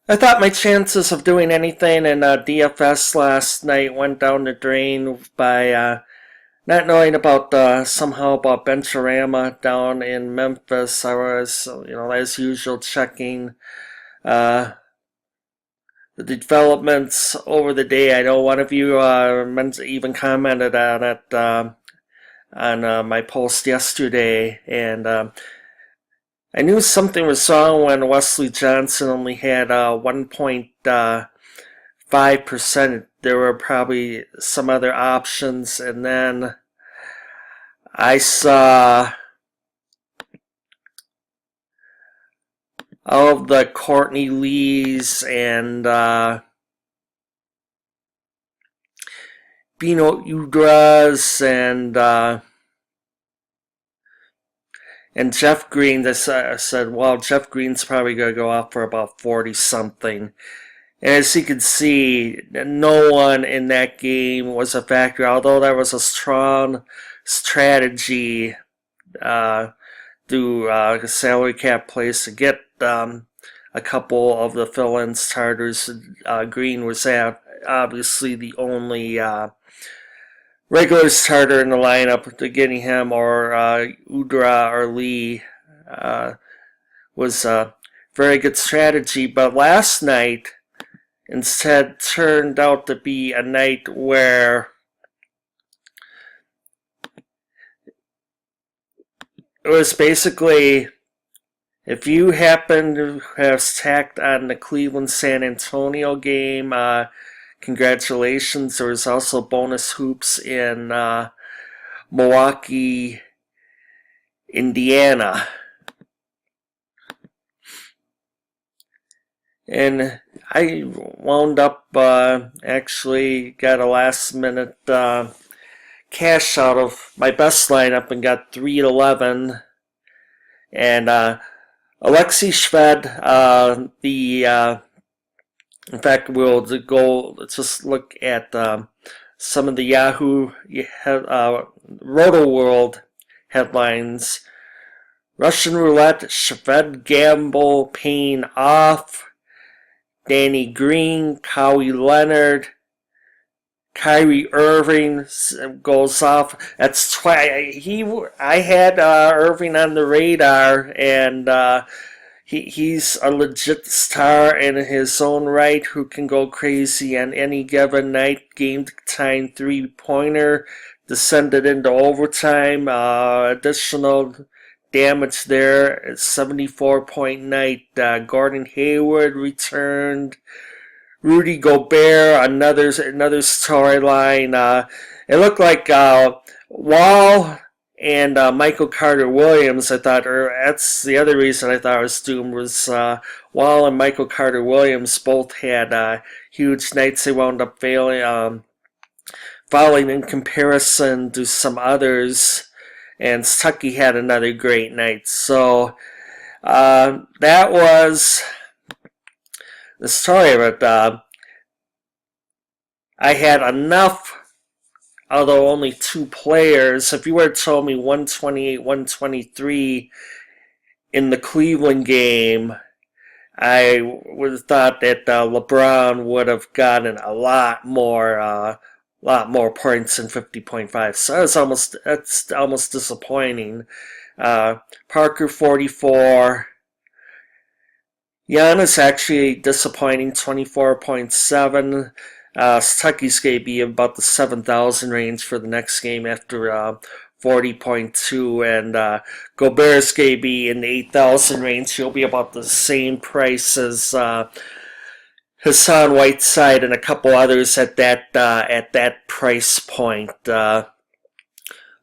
I thought my chances of doing anything in DFS last night went down the drain by not knowing about somehow about Bencherama down in Memphis. I was, as usual, checking uh, the developments over the day. I know one of you even commented on it on my post yesterday, and I knew something was wrong when Wesley Johnson only had 1.5%. There were probably some other options, and then I saw all of the Courtney Lees and Bino Udras and Jeff Green. I said, well, Jeff Green's probably going to go off for about 40 something. And as you can see, no one in that game was a factor, although there was a strong strategy through salary cap plays to get a couple of the fill-in starters. Green was obviously the only regular starter in the lineup. To getting him or Udra or Lee was a very good strategy. But last night, instead, turned out to be a night where it was basically, if you happen to have stacked on the Cleveland-San Antonio game, congratulations. There was also bonus hoops in Milwaukee, Indiana. And I wound up actually got a last minute cash out of my best lineup and got 3-11. And Alexei Shved, in fact, we'll go, let's just look at some of the Yahoo Roto World headlines. Russian roulette, Shved gamble paying off. Danny Green, Kawhi Leonard, Kyrie Irving goes off. That's twice. I had Irving on the radar, and he's a legit star in his own right who can go crazy on any given night. Game time 3-pointer descended into overtime. Additional damage there. 74-point night. Gordon Hayward returned. Rudy Gobert, another storyline. It looked like Wall and Michael Carter Williams. I thought, or that's the other reason I thought it was doomed, was Wall and Michael Carter Williams both had huge nights. They wound up falling in comparison to some others. And Stuckey had another great night. So that was the story of it. I had enough, although only 2 players. If you would have told me 128, 123 in the Cleveland game, I would have thought that LeBron would have gotten a lot more points than 50.5. So that's almost disappointing. Parker 44. Giannis actually disappointing, 24.7. Stucky's going to be about the 7,000 range for the next game after 40.2, and Gobert's going to be in the 8,000 range. He'll be about the same price as Hassan Whiteside and a couple others at that price point.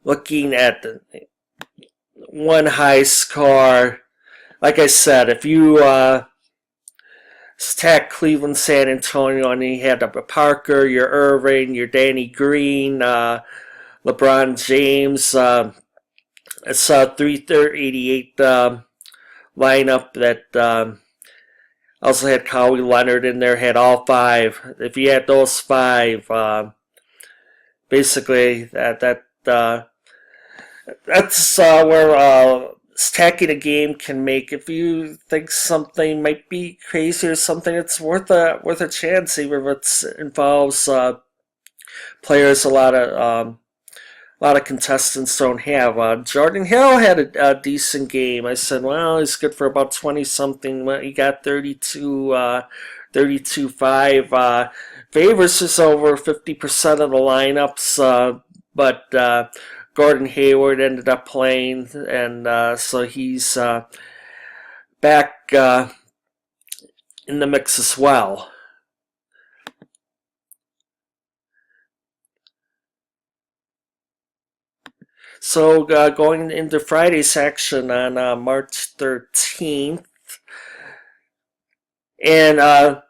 Looking at one high score, like I said, if you stack Cleveland, San Antonio, and you had Parker, your Irving, your Danny Green, LeBron James. It's a 388 lineup that also had Kawhi Leonard in there, had all 5. If you had those 5, basically that's where stacking a game can make. If you think something might be crazy or something, it's worth a chance, even if it involves players a lot of contestants don't have. Jordan Hill had a decent game. I said, well, he's good for about 20 something. Well, he got 32.5. Favors is over 50% of the lineups, but Gordon Hayward ended up playing, and so he's back in the mix as well. So going into Friday's action on March 13th, and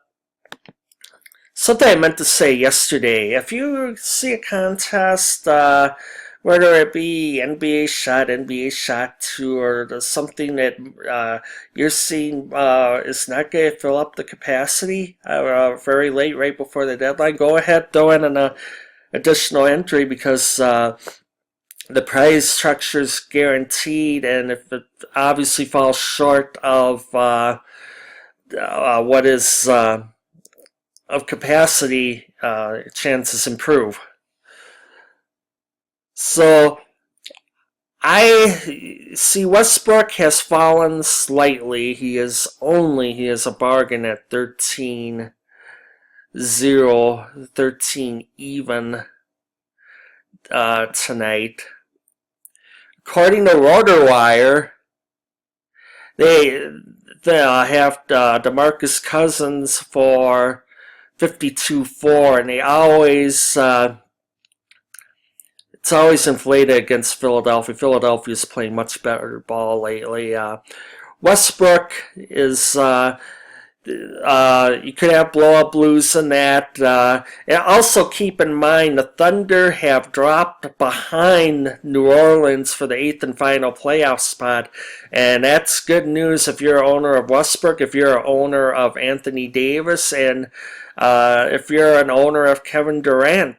something I meant to say yesterday, if you see a contest, whether it be NBA Shot 2, or something that you're seeing is not going to fill up the capacity very late, right before the deadline, go ahead, throw in an additional entry, because the prize structure is guaranteed, and if it obviously falls short of what is of capacity, chances improve. So I see Westbrook has fallen slightly. He is a bargain at 13-0, 13 even tonight. According to RotorWire, they have DeMarcus Cousins for 52-4, and they always it's always inflated against Philadelphia. Philadelphia's playing much better ball lately. Westbrook is you could have blow-up blues in that. And also keep in mind the Thunder have dropped behind New Orleans for the 8th and final playoff spot, and that's good news if you're an owner of Westbrook, if you're an owner of Anthony Davis, and if you're an owner of Kevin Durant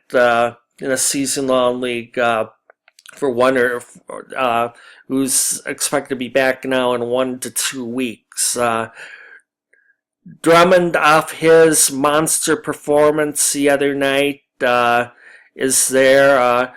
in a season-long league for one who's expected to be back now in 1 to 2 weeks. Drummond, off his monster performance the other night, is there.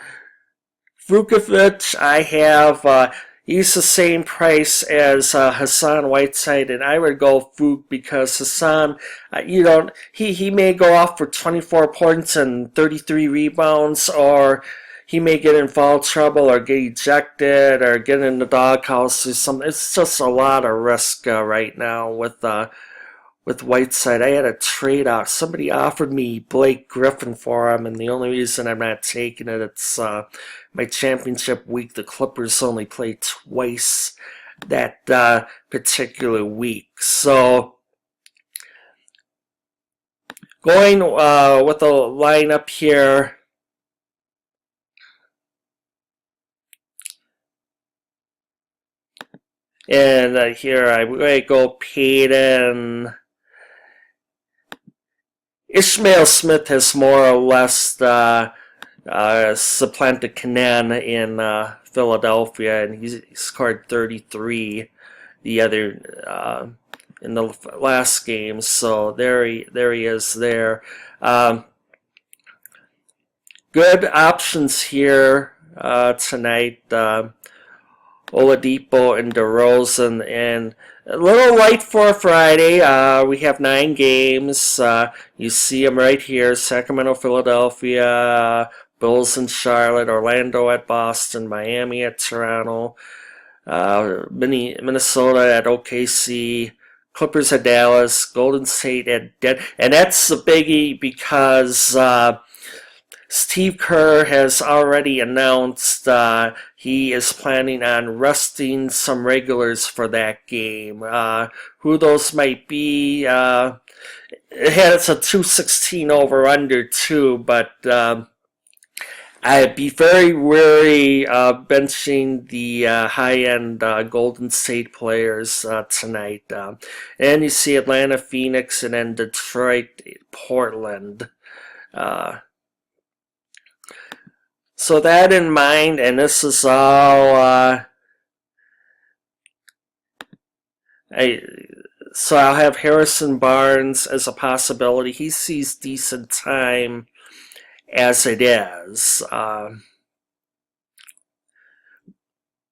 Vukovic, I have, he's the same price as Hassan Whiteside, and I would go Vuk, because Hassan, he may go off for 24 points and 33 rebounds, or he may get in foul trouble or get ejected or get in the doghouse or something. It's just a lot of risk right now with Whiteside. I had a trade off. Somebody offered me Blake Griffin for him, and the only reason I'm not taking it, it's my championship week. The Clippers only play twice that particular week. So going with the lineup here, and here I go Payton. Ishmael Smith has more or less supplanted Kenan in Philadelphia, and he scored 33 the other in the last game. So there he is there. Good options here tonight. Oladipo and DeRozan, and a little light for Friday. We have 9 games. You see them right here: Sacramento, Philadelphia, Bulls and Charlotte, Orlando at Boston, Miami at Toronto, Minnesota at OKC, Clippers at Dallas, Golden State at Denver. And that's the biggie, because Steve Kerr has already announced he is planning on resting some regulars for that game. Who those might be, it's a 216 over-under too, but I'd be very wary benching the high-end Golden State players tonight. And you see Atlanta, Phoenix, and then Detroit, Portland. So that in mind, and this is all So I'll have Harrison Barnes as a possibility. He sees decent time as it is.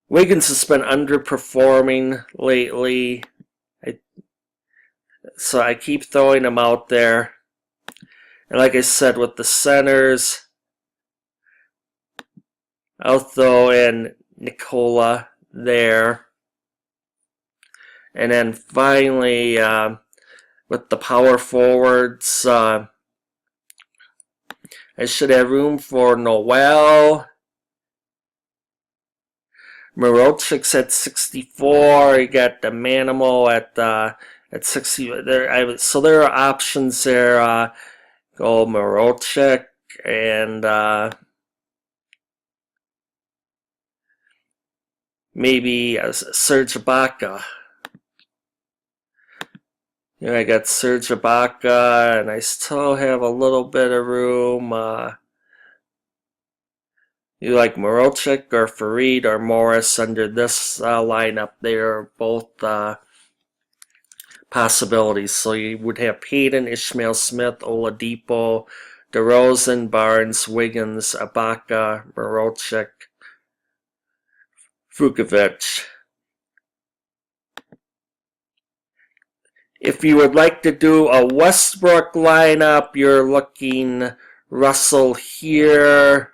Wiggins has been underperforming lately, so I keep throwing him out there. And like I said, with the centers, I'll throw in Nikola there. And then finally, with the power forwards, I should have room for Noel. Mirotic's at 64. You got the Manimal at 60. So there are options there. Go Mirotic and maybe Serge Ibaka. I got Serge Ibaka, and I still have a little bit of room. You like Mirotic or Farid or Morris under this lineup? They are both possibilities. So you would have Payton, Ishmael Smith, Oladipo, DeRozan, Barnes, Wiggins, Ibaka, Mirotic, Vukovic. If you would like to do a Westbrook lineup, you're looking Russell here.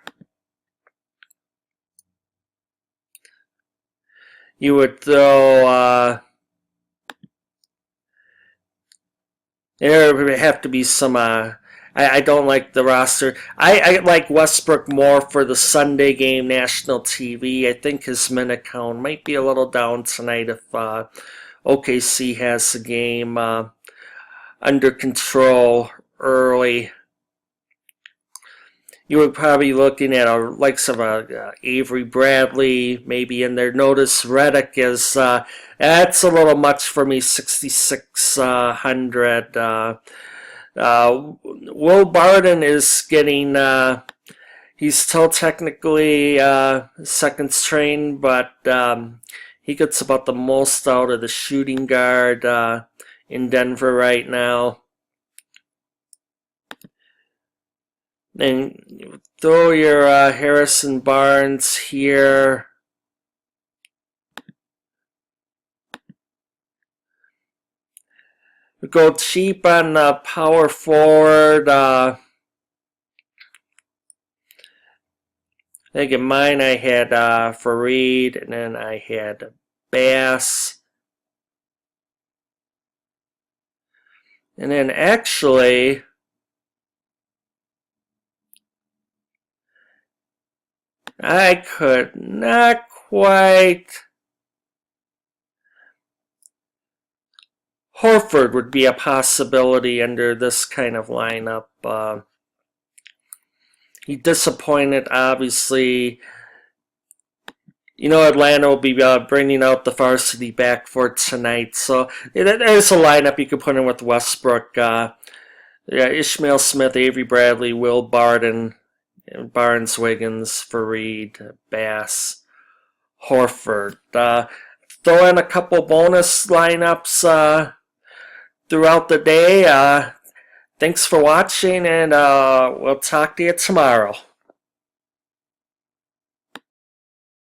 You would throw, there would have to be some, I don't like the roster. I like Westbrook more for the Sunday game, national TV. I think his minute count might be a little down tonight if OKC has the game under control early. You would probably be looking at likes of Avery Bradley maybe in there. Notice Redick is that's a little much for me. 6,600. Will Barton is getting. He's still technically second string, but he gets about the most out of the shooting guard in Denver right now. And throw your Harrison Barnes here. We go cheap on power forward. I think in mine I had Farid, and then I had Bass. And then actually, I could not quite. Horford would be a possibility under this kind of lineup. He disappointed, obviously. Atlanta will be bringing out the varsity back for tonight. So there's a lineup you could put in with Westbrook. Ishmael Smith, Avery Bradley, Will Barton, Barnes, Wiggins, Farid, Bass, Horford. Throw in a couple bonus lineups throughout the day. Thanks for watching, and we'll talk to you tomorrow.